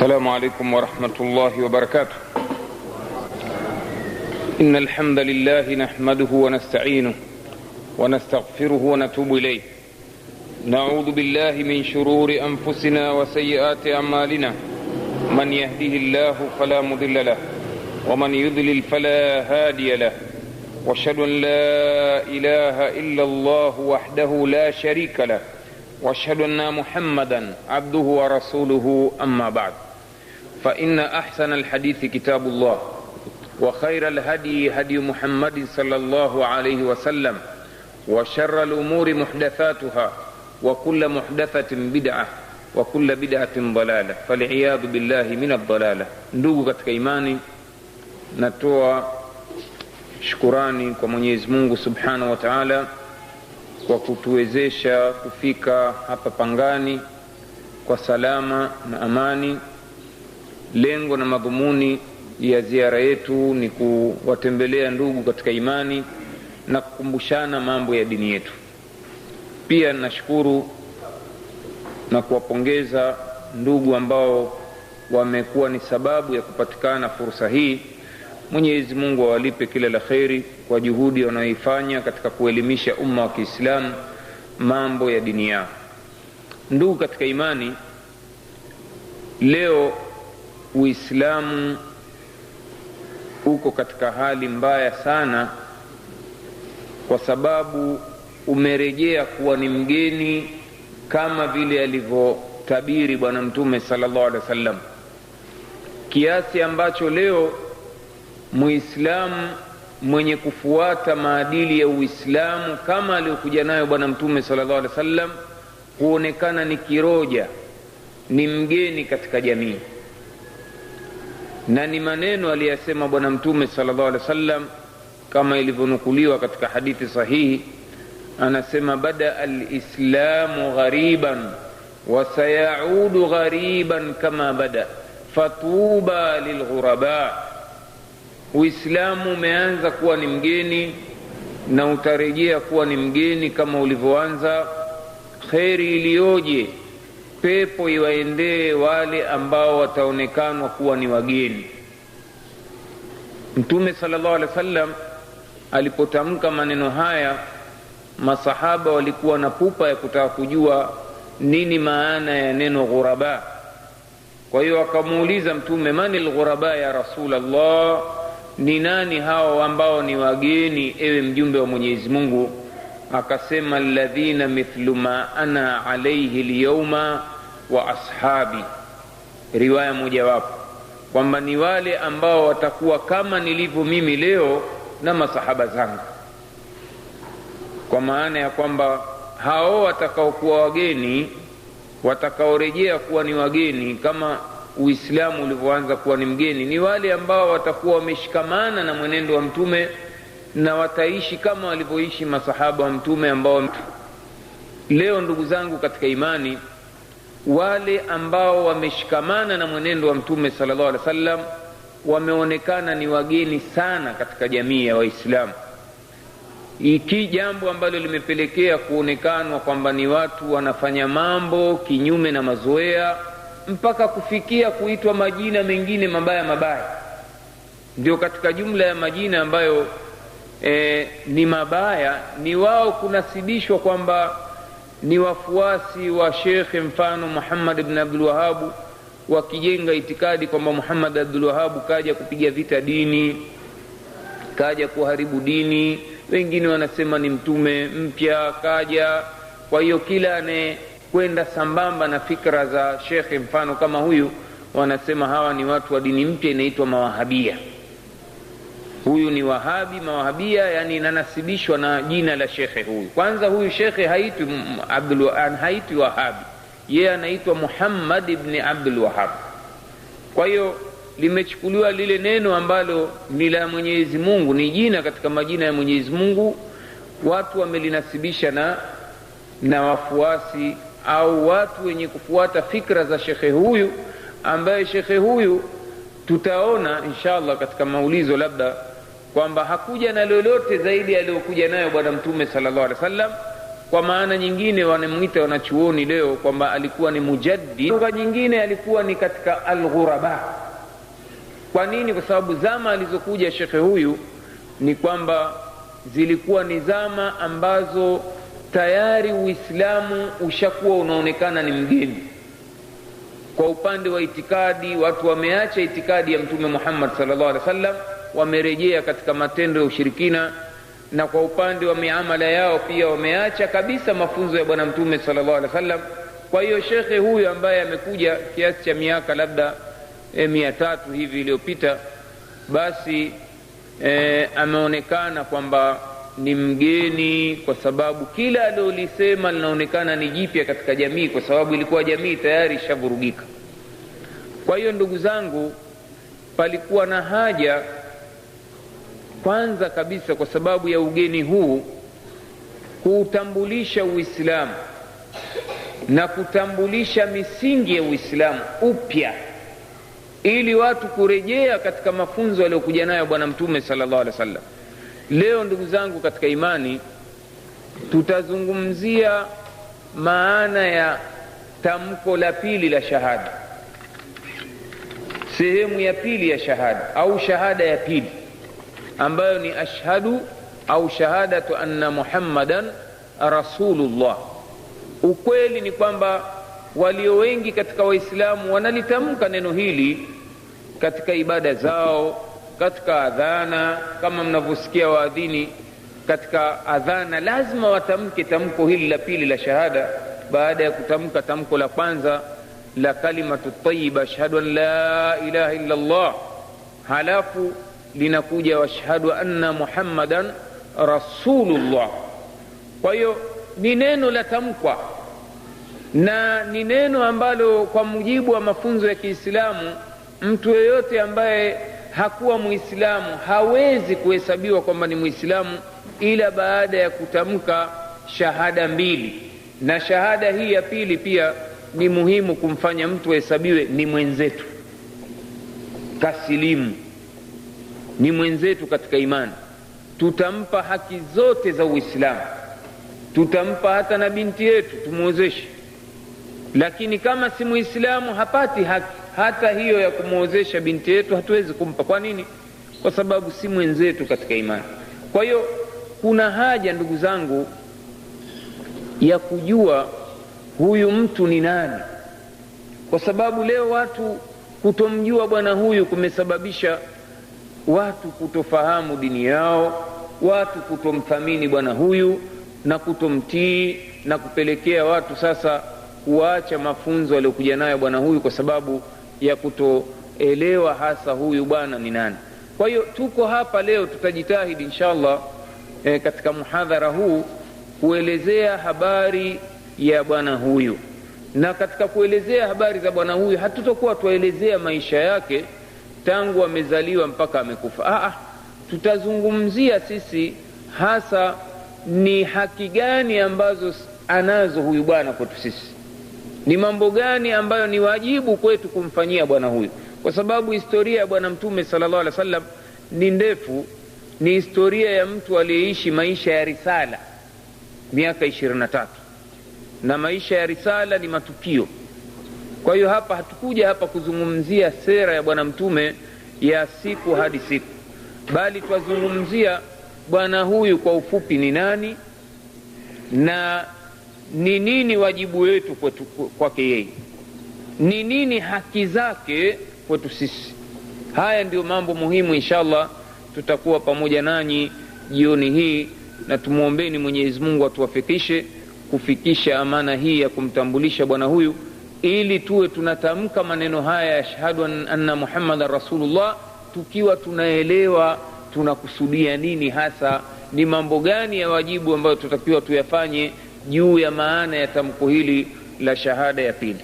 السلام عليكم ورحمة الله وبركاته. إن الحمد لله نحمده ونستعينه ونستغفره ونتوب إليه. نعوذ بالله من شرور أنفسنا وسيئات أعمالنا. من يهده الله فلا مضل له ومن يضلل فلا هادي له. واشهد أن لا إله إلا الله وحده لا شريك له واشهد أن محمدا عبده ورسوله. أما بعد، فإن أحسن الحديث كتاب الله وخير الهدي هدي محمد صلى الله عليه وسلم وشر الأمور محدثاتها وكل محدثة بدعة وكل بدعة ضلالة فالعياذ بالله من الضلالة. Ndugu katika imani, natoa shukurani kwa Mwenyezi Mungu Subhanahu wa Ta'ala kwa kutuwezesha kufika hapa Pangani kwa salama na amani. Lengo na madhumuni ya ziara yetu ni kuwatembelea ndugu katika imani na kukumbushana mambo ya dini yetu. Pia nashukuru na kuwapongeza ndugu ambao wamekuwa ni sababu ya kupatikana fursa hii. Mwenyezi Mungu awalipe kila la kheri kwa juhudi wanayoifanya katika kuelimisha umma wa Kiislamu mambo ya dini yao. Ndugu katika imani, leo Uislamu uko katika hali mbaya sana, kwa sababu umerejea kuwa ni mgeni kama vile alivyotabiri Bwana Mtume sallallahu alaihi wasallam, kiasi ambacho leo Muislamu mwenye kufuata maadili ya Uislamu kama aliyokuja nayo Bwana Mtume sallallahu alaihi wasallam huonekana ni kiroja, ni mgeni katika jamii. Na ni maneno aliyasema Bwana Mtume sallallahu alaihi wasallam kama ilivyonukuliwa katika hadithi sahihi. Anasema, bada al-islamu ghariban wa sayaudu ghariban kama bada fatuba lilghuraba. Uislamu umeanza kuwa ni mgeni na utarejea kuwa ni mgeni kama ulivyoanza. Kheri iliyoje, pepo iwaendee wale ambao wataonekanwa kuwa ni wageni. Mtume sallallahu alaihi wasallam alipotamka maneno haya, masahaba walikuwa na pupa ya kutaka kujua nini maana ya neno ghuraba. Kwa hiyo akamuuliza Mtume, manil ghuraba ya Rasulullah, ni nani hao ambao ni wageni ewe mjumbe wa Mwenyezi Mungu? Akasema, alladhina mithlu ma ana alayhi alyawma wa ashabi. Riwaya mojawapo kwamba ni wale ambao watakuwa kama nilivyo mimi leo na masahaba zangu, kwa maana ya kwamba hao watakaokuwa wageni, watakaorejea kuwa ni wageni kama Uislamu ulivyoanza kuwa ni mgeni, ni wale ambao watakuwa wameshikamana na mwenendo wa Mtume na wataishi kama walivyoishi masahaba wa Mtume ambao leo, ndugu zangu katika imani, wale ambao wameshikamana na mwenendo wa Mtume sallallahu alaihi wasallam wameonekana ni wageni sana katika jamii ya Waislamu. Iki jambo ambalo limepelekea kuonekanwa kwamba ni watu wanafanya mambo kinyume na mazoea, mpaka kufikia kuitwa majina mengine mabaya mabaya. Ndio katika jumla ya majina ambayo ni mabaya, ni wao kunasibishwa kwamba ni wafuasi wa Sheikh mfano Muhammad ibn Abdul Wahhab, wakijenga itikadi kwamba Muhammad Abdul Wahhab kaja kupiga vita dini, kaja kuharibu dini. Wengine wanasema ni mtume mpya kaja. Kwa hiyo kila anayekwenda sambamba na fikra za Sheikh mfano kama huyu, wanasema hawa ni watu wa dini mpya inaitwa Mawahabia. Huyu ni Wahabi, Mawahabia, yani inanasibishwa na jina la shekhe huyu. Kwanza huyu shekhe haitwi haitwi Wahabi, yeye anaitwa Muhammad ibn Abdul Wahhab. Kwa hiyo limechukuliwa lile neno ambalo ni la Mwenyezi Mungu, ni jina katika majina ya Mwenyezi Mungu, watu wamelinasibisha na wafuasi au watu wenye kufuata fikra za shekhe huyu, ambaye shekhe huyu tutaona inshallah katika maulizo labda kwamba hakuja na lolote zaidi aliyokuja nayo Bwana Mtume sallallahu alaihi wasallam, Kwa maana nyingine wanamuita wanachuoni leo kwamba alikuwa ni mujaddid. Lugha nyingine alikuwa ni katika al-ghuraba. Kwa nini? Kwa sababu zama alizokuja shekhe huyu ni kwamba zilikuwa ni zama ambazo tayari Uislamu ushakuwa unaonekana ni mgeni. Kwa upande wa itikadi, watu wameacha itikadi ya Mtume Muhammad sallallahu alaihi wasallam, wamerejea katika matendo ya ushirikina, na kwa upande wa miamala yao pia wameacha kabisa mafunzo ya bwana Mtume sallallahu alaihi wasallam. Kwa hiyo shekhe huyu ambaye amekuja kiasi cha miaka labda 300 hivi iliyopita, basi ameonekana kwamba ni mgeni, kwa sababu kila alilolisema linaonekana ni jipya katika jamii, kwa sababu ilikuwa jamii tayari ishavurugika. Kwa hiyo ndugu zangu, palikuwa na haja kwanza kabisa, kwa sababu ya ugeni huu, kuutambulisha Uislamu na kutambulisha misingi ya Uislamu upya, ili watu kurejea katika mafunzo aliyokuja nayo bwana Mtume sallallahu alaihi wasallam. Leo ndugu zangu katika imani, tutazungumzia maana ya tamko la pili la shahada, sehemu ya pili ya shahada au shahada ya pili, ambayo ni ashhadu au shahadatu anna Muhammadan rasulullah. Ukweli ni kwamba walio wengi katika Waislamu wanalitamka neno hili katika ibada zao, katika adhana. Kama mnavyosikia waadhini katika adhana lazima watamke tamko hili la pili la shahada, baada ya kutamka tamko la kwanza la kalimatu tayyiba, ashhadu an la ilaha illa Allah, halafu linakuja washhadu anna Muhammadan rasulullah. Kwa hiyo ni neno la tamkwa, na ni neno ambalo kwa mujibu wa mafunzo ya Kiislamu mtu yeyote ambaye hakuwa Muislamu hawezi kuhesabiwa kwamba ni Muislamu ila baada ya kutamka shahada mbili. Na shahada hii ya pili pia ni muhimu kumfanya mtu ahesabiwe ni mwenzetu, kasilimu, ni mwenzetu katika imani. Tutampa haki zote za Uislamu, tutampa hata na binti yetu tumuozeshe, lakini kama si Muislamu hapati haki hata hiyo ya kumuozesha binti yetu, hatuwezi kumpa. Kwa nini? Kwa sababu si mwenzetu katika imani. Kwa hiyo kuna haja ndugu zangu ya kujua huyu mtu ni nani, kwa sababu leo watu kutomjua bwana huyu kumesababisha watu kutofahamu dini yao, watu kutomthamini bwana huyu na kutomtii, na kupelekea watu sasa kuacha mafunzo aliyokuja nayo bwana huyu kwa sababu ya kutoelewa hasa huyu bwana ni nani. Kwa hiyo tuko hapa leo, tutajitahidi inshallah katika muhadhara huu kuelezea habari ya bwana huyu, na katika kuelezea habari za bwana huyu hatutokuwa tuelezea maisha yake tangu amezaliwa mpaka amekufa. Tutazungumzia sisi hasa ni haki gani ambazo anazo huyu bwana kwetu sisi, ni mambo gani ambayo ni wajibu kwetu kumfanyia bwana huyu, kwa sababu historia ya bwana Mtume sallallahu alaihi wasallam ni ndefu. Ni historia ya mtu aliyeishi maisha ya risala miaka 23, na maisha ya risala ni matukio. Kwa hiyo hapa hatukuja hapa kuzungumzia sera ya bwana Mtume ya siku hadi siku, bali twazungumzia bwana huyu kwa ufupi ni nani na ni nini wajibu wetu kwake yeye, ni nini haki zake kwetu sisi. Haya ndio mambo muhimu. Inshallah tutakuwa pamoja nanyi jioni hii, na tumuombeeni Mwenyezi Mungu atuwafikishe kufikisha amana hii ya kumtambulisha bwana huyu, ili tuwe tunatamka maneno haya ashhadu anna Muhammadar rasulullah tukiwa tunaelewa tunakusudia nini hasa, ni mambo gani ya wajibu ambayo tutakiwa tuyafanye juu ya maana ya tamko hili la shahada ya pili.